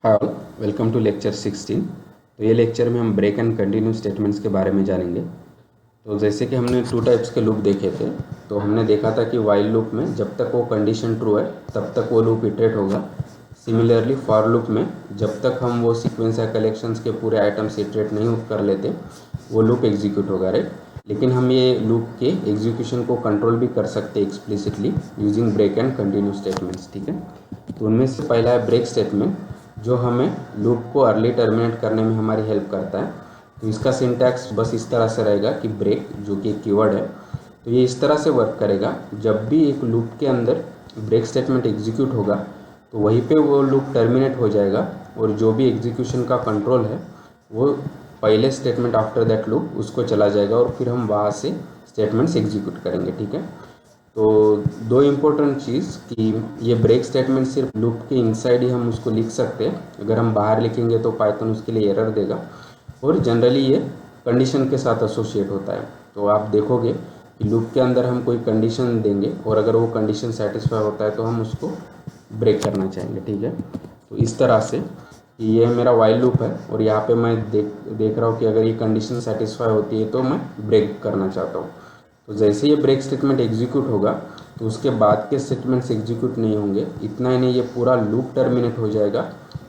Hi all, welcome to lecture 16। तो ये lecture में हम ब्रेक एंड कंटिन्यू स्टेटमेंट्स के बारे में जानेंगे। तो जैसे कि हमने टू टाइप्स के लूप देखे थे, तो हमने देखा था कि वाइल लूप में जब तक वो कंडीशन ट्रू है तब तक वो लूप इटरेट होगा। सिमिलरली फॉर लूप में जब तक हम वो सीक्वेंस या कलेक्शंस के पूरे आइटम्स इटरेट नहीं कर लेते वो लूप एग्जीक्यूट होगा, राइट। लेकिन हम ये लूप के एग्जीक्यूशन को कंट्रोल भी कर सकते हैं explicitly using break and continue statements, ठीक है। तो उनमें से पहला है ब्रेक स्टेटमेंट, जो हमें लूप को अर्ली टर्मिनेट करने में हमारी हेल्प करता है। तो इसका सिंटैक्स बस इस तरह से रहेगा कि ब्रेक, जो कि एक कीवर्ड है, तो ये इस तरह से वर्क करेगा। जब भी एक लूप के अंदर ब्रेक स्टेटमेंट एग्जीक्यूट होगा तो वहीं पे वो लूप टर्मिनेट हो जाएगा और जो भी एग्जीक्यूशन का कंट्रोल है वो पहले स्टेटमेंट आफ्टर दैट लूप उसको चला जाएगा और फिर हम वहाँ से स्टेटमेंट्स एग्जीक्यूट करेंगे, ठीक है। तो दो इम्पोर्टेंट चीज़ कि ये ब्रेक स्टेटमेंट सिर्फ लूप के इनसाइड ही हम उसको लिख सकते हैं, अगर हम बाहर लिखेंगे तो पाइथन उसके लिए एरर देगा। और जनरली ये कंडीशन के साथ एसोसिएट होता है। तो आप देखोगे कि लूप के अंदर हम कोई कंडीशन देंगे और अगर वो कंडीशन सेटिस्फाई होता है तो हम उसको ब्रेक करना चाहेंगे, ठीक है। तो इस तरह से ये मेरा वाइल लूप है और यहाँ पे मैं देख रहा हूँ कि अगर ये कंडीशन सेटिस्फाई होती है तो मैं ब्रेक करना चाहता हूँ। तो जैसे ये ब्रेक स्टेटमेंट एग्जीक्यूट होगा तो उसके बाद के स्टेटमेंट्स एग्जीक्यूट नहीं होंगे। इतना ही नहीं, ये पूरा लूप टर्मिनेट हो जाएगा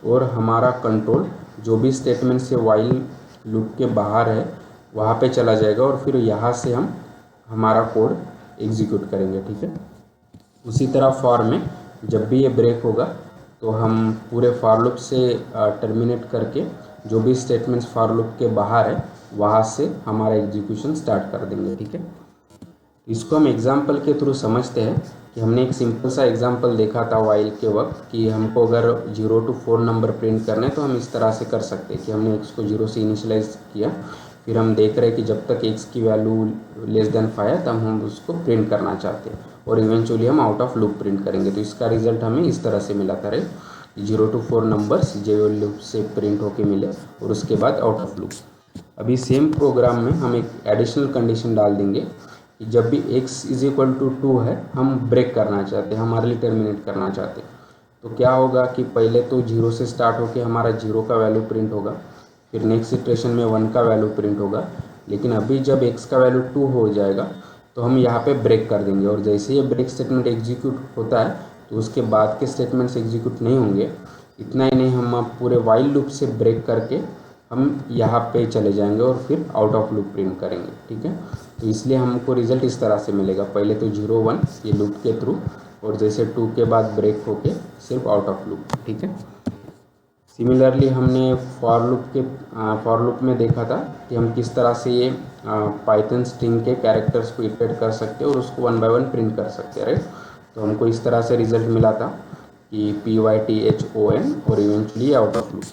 और हमारा कंट्रोल जो भी स्टेटमेंट से वाइल लूप के बाहर है वहाँ पे चला जाएगा और फिर यहाँ से हम हमारा कोड एग्जीक्यूट करेंगे, ठीक है। उसी तरह फॉर में जब भी ये ब्रेक होगा तो हम पूरे फॉर लूप से टर्मिनेट करके जो भी स्टेटमेंट्स फॉर लूप के बाहर है वहाँ से हमारा एग्जीक्यूशन स्टार्ट कर देंगे, ठीक है। इसको हम एग्जाम्पल के थ्रू समझते हैं कि हमने एक सिंपल सा एग्जाम्पल देखा था वाइल के वक्त कि हमको अगर 0 to 4 नंबर प्रिंट करना है तो हम इस तरह से कर सकते हैं कि हमने x को 0 से इनिशियलाइज किया, फिर हम देख रहे हैं कि जब तक x की वैल्यू लेस देन 5 है तब हम उसको प्रिंट करना चाहते हैं और इवेंचुअली हम आउट ऑफ लूप प्रिंट करेंगे। तो इसका रिजल्ट हमें इस तरह से मिला था, राइट। 0 to 4 नंबर्स जो लूप से प्रिंट होके मिले और उसके बाद आउट ऑफ लूप। अभी सेम प्रोग्राम में हम एक एडिशनल कंडीशन डाल देंगे कि जब भी x इज इक्वल टू 2 है हम ब्रेक करना चाहते हैं, हम अर्ली टर्मिनेट करना चाहते हैं। तो क्या होगा कि पहले तो 0 से स्टार्ट होकर हमारा 0 का वैल्यू प्रिंट होगा, फिर नेक्स्ट इटरेशन में 1 का वैल्यू प्रिंट होगा। लेकिन अभी जब x का वैल्यू 2 हो जाएगा तो हम यहाँ पे ब्रेक कर देंगे और जैसे ये ब्रेक स्टेटमेंट एग्जीक्यूट होता है तो उसके बाद के स्टेटमेंट्स एग्जीक्यूट नहीं होंगे। इतना ही नहीं, हम अब पूरे वाइल लूप से ब्रेक करके हम यहाँ पे चले जाएंगे और फिर आउट ऑफ लूप प्रिंट करेंगे, ठीक है। तो इसलिए हमको रिजल्ट इस तरह से मिलेगा, पहले तो 0 1 ये लूप के थ्रू और जैसे 2 के बाद ब्रेक होके सिर्फ आउट ऑफ लूप, ठीक है। सिमिलरली हमने फॉर लूप में देखा था कि हम किस तरह से ये पाइथन स्ट्रिंग के कैरेक्टर्स को इटरेट कर सकते हैं और उसको 1 by 1 प्रिंट कर सकते हैं, राइट। तो हमको इस तरह से रिजल्ट मिला था कि PYTHON और इवेंचुअली आउट ऑफ लूप।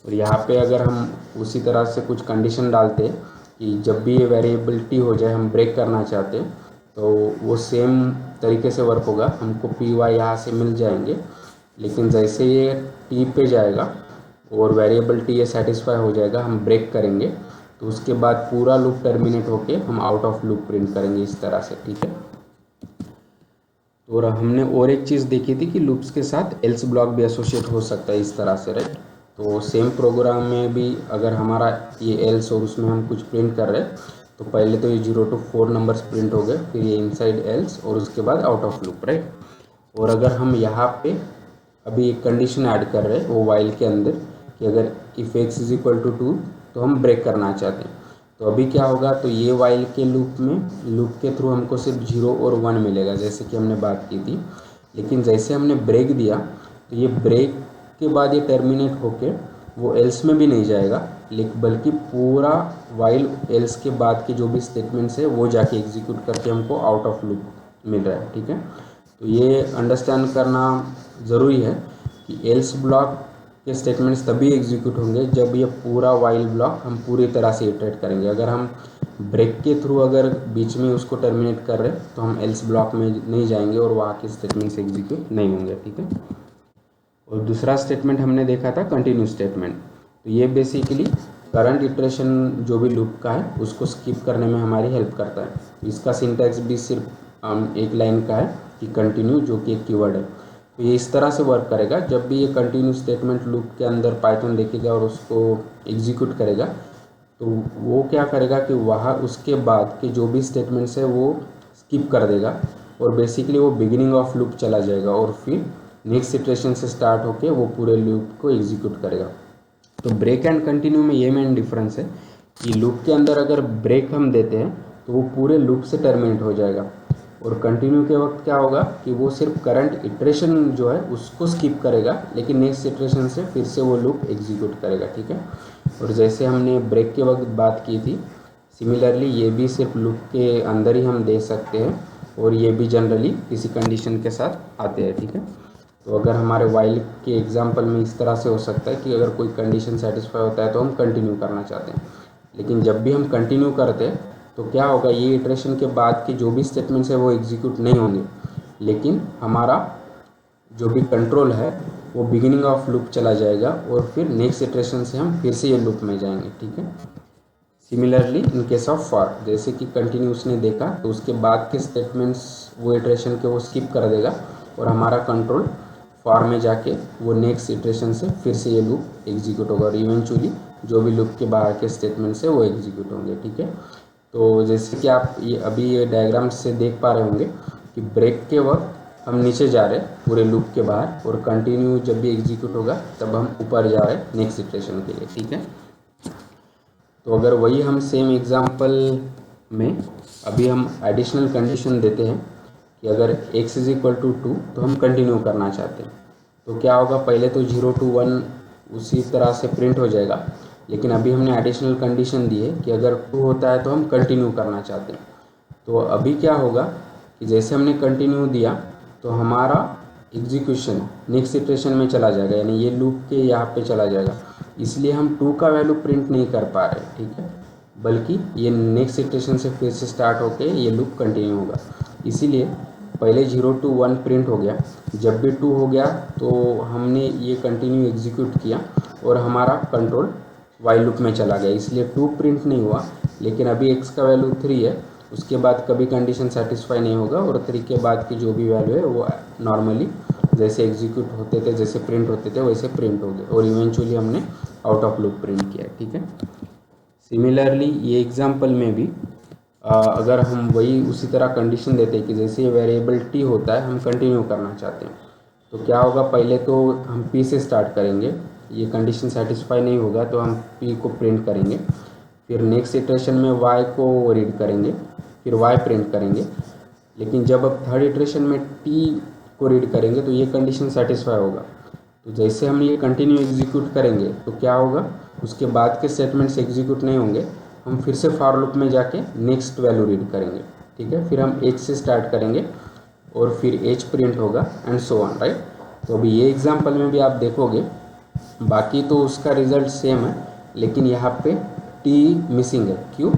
और यहाँ पे अगर हम उसी तरह से कुछ कंडीशन डालते हैं कि जब भी ये वेरिएबिलिटी हो जाए हम ब्रेक करना चाहते हैं तो वो सेम तरीके से वर्क होगा। हमको PY यहाँ से मिल जाएंगे, लेकिन जैसे ये T पे जाएगा और वेरिएबिलिटी ये सेटिस्फाई हो जाएगा हम ब्रेक करेंगे तो उसके बाद पूरा लूप टर्मिनेट होके हम आउट ऑफ लूप प्रिंट करेंगे इस तरह से, ठीक है। और हमने और एक चीज़ देखी थी कि लूप्स के साथ एल्स ब्लॉक भी एसोसिएट हो सकता है इस तरह से, राइट। तो सेम प्रोग्राम में भी अगर हमारा ये एल्स और उसमें हम कुछ प्रिंट कर रहे हैं तो पहले तो ये 0 to 4 नंबर्स प्रिंट हो गए, फिर ये इनसाइड एल्स और उसके बाद आउट ऑफ लूप, राइट। और अगर हम यहाँ पे अभी एक कंडीशन ऐड कर रहे हैं वो वाइल के अंदर कि अगर if x is equal to 2 तो हम ब्रेक करना चाहते हैं। तो अभी क्या होगा, तो ये वाइल के लूप के थ्रू हमको सिर्फ 0 और 1 मिलेगा जैसे कि हमने बात की थी। लेकिन जैसे हमने ब्रेक दिया तो ये ब्रेक के बाद ये टर्मिनेट होके वो एल्स में भी नहीं जाएगा, बल्कि पूरा वाइल एल्स के बाद के जो भी स्टेटमेंट्स है वो जाके एग्जीक्यूट करके हमको आउट ऑफ लूप मिल रहा है, ठीक है। तो ये अंडरस्टैंड करना ज़रूरी है कि एल्स ब्लॉक के स्टेटमेंट्स तभी एग्जीक्यूट होंगे जब ये पूरा वाइल ब्लॉक हम पूरी तरह से इटरेट करेंगे। अगर हम ब्रेक के थ्रू अगर बीच में उसको टर्मिनेट कर रहे हैं तो हम एल्स ब्लॉक में नहीं जाएंगे और वहाँ के स्टेटमेंट्स एग्जीक्यूट नहीं होंगे, ठीक है। और दूसरा स्टेटमेंट हमने देखा था कंटिन्यू स्टेटमेंट। तो ये बेसिकली करंट इटरेशन जो भी लूप का है उसको स्किप करने में हमारी हेल्प करता है। इसका सिंटैक्स भी सिर्फ एक लाइन का है कि कंटिन्यू, जो कि एक कीवर्ड है। तो ये इस तरह से वर्क करेगा। जब भी ये कंटिन्यू स्टेटमेंट लूप के अंदर पाइथन देखेगा और उसको एग्जीक्यूट करेगा, तो वो क्या करेगा कि वहाँ उसके बाद के जो भी स्टेटमेंट्स है वो स्किप कर देगा और बेसिकली वो बिगिनिंग ऑफ लूप चला जाएगा और फिर नेक्स्ट इटरेशन से स्टार्ट होके वो पूरे लूप को एग्जीक्यूट करेगा। तो ब्रेक एंड कंटिन्यू में ये मेन डिफरेंस है कि लूप के अंदर अगर ब्रेक हम देते हैं तो वो पूरे लूप से टर्मिनेट हो जाएगा, और कंटिन्यू के वक्त क्या होगा कि वो सिर्फ करंट इटरेशन जो है उसको स्किप करेगा, लेकिन नेक्स्ट इटरेशन से फिर से वो लूप एग्जीक्यूट करेगा। ठीक है, और जैसे हमने ब्रेक के वक्त बात की थी, सिमिलरली ये भी सिर्फ लूप के अंदर ही हम दे सकते हैं और ये भी जनरली किसी कंडीशन के साथ आते हैं। ठीक है, तो अगर हमारे वाइल के एग्जांपल में इस तरह से हो सकता है कि अगर कोई कंडीशन सेटिस्फाई होता है तो हम कंटिन्यू करना चाहते हैं, लेकिन जब भी हम कंटिन्यू करते हैं तो क्या होगा, ये इटरेशन के बाद के जो भी स्टेटमेंट्स है वो एग्जीक्यूट नहीं होंगे, लेकिन हमारा जो भी कंट्रोल है वो बिगिनिंग ऑफ लूप चला जाएगा और फिर नेक्स्ट इटरेशन से हम फिर से ये लूप में जाएंगे। ठीक है, similarly in case of for, जैसे कि कंटिन्यू उसने देखा तो उसके बाद के स्टेटमेंट्स वो इटरेशन के वो स्किप कर देगा और हमारा कंट्रोल फॉर में जाके वो नेक्स्ट इटरेशन से फिर से ये लूप एग्जीक्यूट होगा और इवेंचुअली जो भी लूप के बाहर के स्टेटमेंट्स है वो एग्जीक्यूट होंगे। ठीक है, तो जैसे कि आप ये अभी ये डायग्राम से देख पा रहे होंगे कि ब्रेक के वक्त हम नीचे जा रहे हैं पूरे लूप के बाहर, और कंटिन्यू जब भी एग्जीक्यूट होगा तब हम ऊपर जा रहे हैं नेक्स्ट इटरेशन के लिए। ठीक है, तो अगर वही हम सेम एग्जांपल में अभी हम एडिशनल कंडीशन देते हैं कि अगर x इज इक्वल टू 2 तो हम कंटिन्यू करना चाहते हैं, तो क्या होगा, पहले तो 0 to 1 उसी तरह से प्रिंट हो जाएगा, लेकिन अभी हमने एडिशनल कंडीशन दी है कि अगर 2 होता है तो हम कंटिन्यू करना चाहते हैं। तो अभी क्या होगा कि जैसे हमने कंटिन्यू दिया तो हमारा एग्जीक्यूशन नेक्स्ट इटरेशन में चला जाएगा, यानी ये लूप के यहाँ पे चला जाएगा, इसलिए हम 2 का वैल्यू प्रिंट नहीं कर पा रहे। ठीक है, बल्कि ये नेक्स्ट इटरेशन से फिर से स्टार्ट होके ये लूप कंटिन्यू होगा, इसीलिए पहले 0 to 1 प्रिंट हो गया, जब भी 2 हो गया तो हमने ये कंटिन्यू एग्जीक्यूट किया और हमारा कंट्रोल वाइल लूप में चला गया, इसलिए 2 प्रिंट नहीं हुआ। लेकिन अभी x का वैल्यू 3 है, उसके बाद कभी कंडीशन सेटिस्फाई नहीं होगा और 3 के बाद की जो भी वैल्यू है वो नॉर्मली जैसे एग्जीक्यूट होते थे, जैसे प्रिंट होते थे वैसे प्रिंट हो गए और इवेंचुअली हमने आउट ऑफ लूप प्रिंट किया। ठीक है, सिमिलरली ये एग्जांपल में भी अगर हम वही उसी तरह कंडीशन देते हैं कि जैसे ये वेरिएबल t होता है हम कंटिन्यू करना चाहते हैं, तो क्या होगा, पहले तो हम p से स्टार्ट करेंगे, ये कंडीशन सेटिस्फाई नहीं होगा तो हम p को प्रिंट करेंगे, फिर नेक्स्ट इटरेशन में y को रीड करेंगे, फिर y प्रिंट करेंगे, लेकिन जब अब थर्ड इटरेशन में t को रीड करेंगे तो ये कंडीशन सेटिस्फाई होगा। तो जैसे हम ये कंटिन्यू एग्जीक्यूट करेंगे तो क्या होगा, उसके बाद के स्टेटमेंट्स एग्जीक्यूट नहीं होंगे, हम फिर से फॉर लूप में जाके नेक्स्ट वैल्यू रीड करेंगे। ठीक है, फिर हम h से स्टार्ट करेंगे और फिर h प्रिंट होगा एंड सो ऑन, राइट। तो अभी ये एग्जांपल में भी आप देखोगे, बाकी तो उसका रिजल्ट सेम है, लेकिन यहाँ पे t मिसिंग है। क्यों?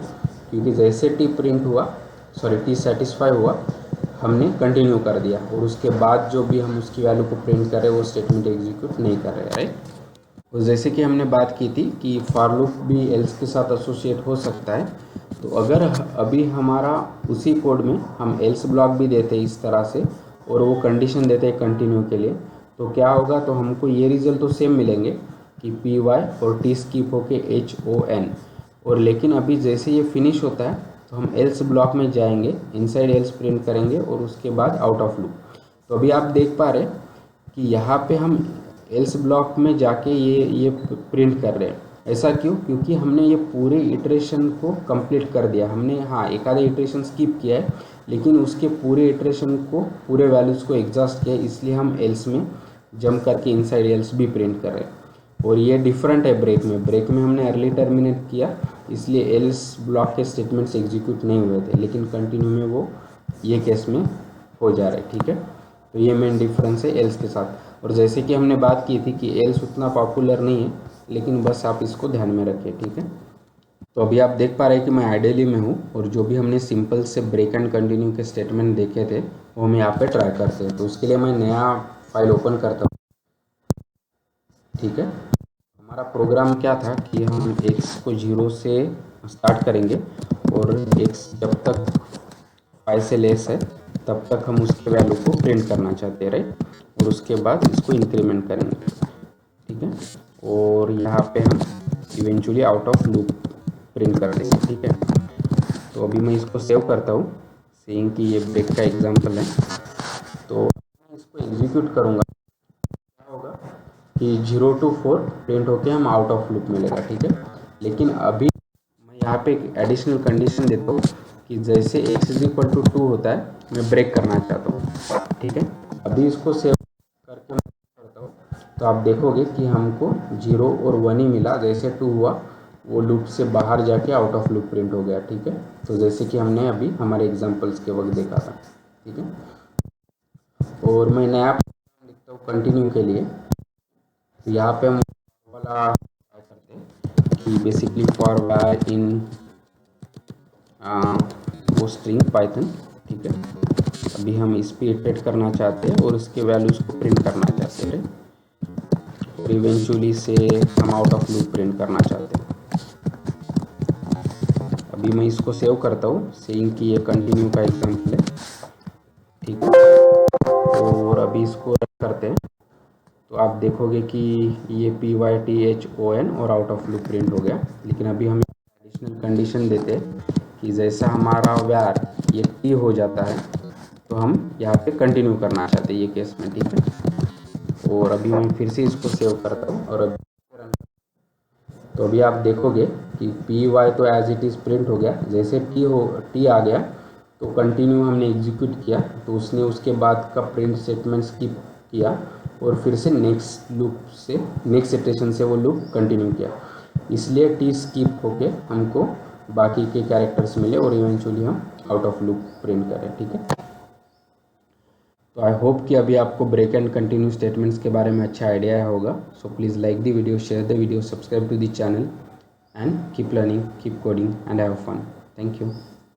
क्योंकि जैसे t प्रिंट हुआ, सॉरी t सेटिस्फाई हुआ, हमने कंटिन्यू कर दिया और उसके बाद जो भी हम उसकी वैल्यू को प्रिंट कर रहे हैं वो स्टेटमेंट एग्जीक्यूट नहीं कर रहे, राइट। तो जैसे कि हमने बात की थी कि फॉर लूप भी एल्स के साथ एसोसिएट हो सकता है, तो अगर अभी हमारा उसी कोड में हम एल्स ब्लॉक भी देते हैं इस तरह से और वो कंडीशन देते हैं कंटिन्यू के लिए, तो क्या होगा, तो हमको ये रिजल्ट तो सेम मिलेंगे कि पी वाई और टी स्किप होके HON, और लेकिन अभी जैसे ये फिनिश होता है तो हम एल्स ब्लॉक में जाएंगे, इनसाइड एल्स प्रिंट करेंगे और उसके बाद आउट ऑफ लूप। तो अभी आप देख पा रहे कि यहाँ पे हम एल्स ब्लॉक में जाके ये प्रिंट कर रहे हैं। ऐसा क्यों? क्योंकि हमने ये पूरे इटरेशन को कंप्लीट कर दिया। हमने हाँ एक आधा इटरेशन स्किप किया है, लेकिन उसके पूरे इटरेशन को, पूरे वैल्यूज़ को एग्जॉस्ट किया है, इसलिए हम एल्स में जंप करके इनसाइड एल्स भी प्रिंट कर रहे हैं। और ये डिफरेंट है ब्रेक में। ब्रेक में हमने अर्ली टर्मिनेट किया, इसलिए एल्स ब्लॉक के स्टेटमेंट्स एग्जीक्यूट नहीं हुए थे, लेकिन कंटिन्यू में वो ये केस में हो जा रहे। ठीक है, तो ये मेन डिफरेंस है एल्स के साथ। और जैसे कि हमने बात की थी कि एल्स उतना पॉपुलर नहीं है, लेकिन बस आप इसको ध्यान में रखें। ठीक है, तो अभी आप देख पा रहे हैं कि मैं आइडियली में हूँ और जो भी हमने सिंपल से ब्रेक एंड कंटिन्यू के स्टेटमेंट देखे थे वो हम यहाँ पे ट्राई करते हैं। तो उसके लिए मैं नया फाइल ओपन करता हूँ। ठीक है, हमारा प्रोग्राम क्या था कि हम x को 0 से स्टार्ट करेंगे और x जब तक 5 से लेस है तब तक हम उसके वैल्यू को प्रिंट करना चाहते हैं, राइट। और उसके बाद इसको इंक्रीमेंट करेंगे, ठीक है। और यहाँ पे हम eventually out of loop print कर देंगे, ठीक है। तो अभी मैं इसको सेव करता हूँ, सेइंग कि ये ब्रेक का एग्जांपल है। तो मैं इसको एग्जीक्यूट करूँगा, क्या होगा कि 0 to 4 प्रिंट होके हम आउट ऑफ लूप मिलेगा, ठीक है। लेकिन अभी मैं यहाँ पे एक एडिशनल कंडीशन देता हूँ कि जैसे x = 2 होता है, मैं ब्रेक करना चाहता हूँ, ठीक है। अभी इसको सेव करके मैं करता हूँ, तो आप देखोगे कि हमको 0 और 1 ही मिला। जैसे 2 हुआ वो लूप से बाहर जाके आउट ऑफ लूप प्रिंट हो गया, ठीक है। तो जैसे कि हमने अभी हमारे एग्जांपल्स के वक्त देखा था, ठीक है। और मैं नया लिखता हूँ कंटिन्यू के लिए। तो यहाँ पे हम वाला करते हैं कि बेसिकली फॉर वाई इन वो स्ट्रिंग पाइथन, ठीक है। अभी हम इस पर इटरेट करना चाहते हैं और इसके वैल्यूज़ को प्रिंट करना चाहते हैं, और इवेंचुअली से हम आउट ऑफ लूप प्रिंट करना चाहते हैं। अभी मैं इसको सेव करता हूँ, सेइंग कि ये कंटिन्यू का एग्जाम्पल है, ठीक है। और अभी इसको रन करते हैं, तो आप देखोगे कि ये PYTHON और आउट ऑफ लूप प्रिंट हो गया। लेकिन अभी हम एडिशनल कंडीशन देते हैं कि जैसा हमारा वैर ये टी हो जाता है, तो हम यहाँ पे कंटिन्यू करना चाहते हैं ये केस में, ठीक है। और अभी मैं फिर से इसको सेव करता हूँ और अभी तो अभी आप देखोगे कि PY तो एज इट इज़ प्रिंट हो गया। जैसे टी आ गया तो कंटिन्यू हमने एग्जीक्यूट किया, तो उसने उसके बाद का प्रिंट स्टेटमेंट स्किप किया और फिर से नेक्स्ट इटरेशन से वो लूप कंटिन्यू किया। इसलिए टी स्किप होके हमको बाकी के कैरेक्टर्स मिले और इवेंचुअली हम आउट ऑफ लूप प्रिंट करें, ठीक है। तो आई होप कि अभी आपको ब्रेक एंड कंटिन्यू स्टेटमेंट्स के बारे में अच्छा आइडिया होगा। So please like the video, share the video, subscribe to the channel and keep learning, keep coding and have fun. Thank you.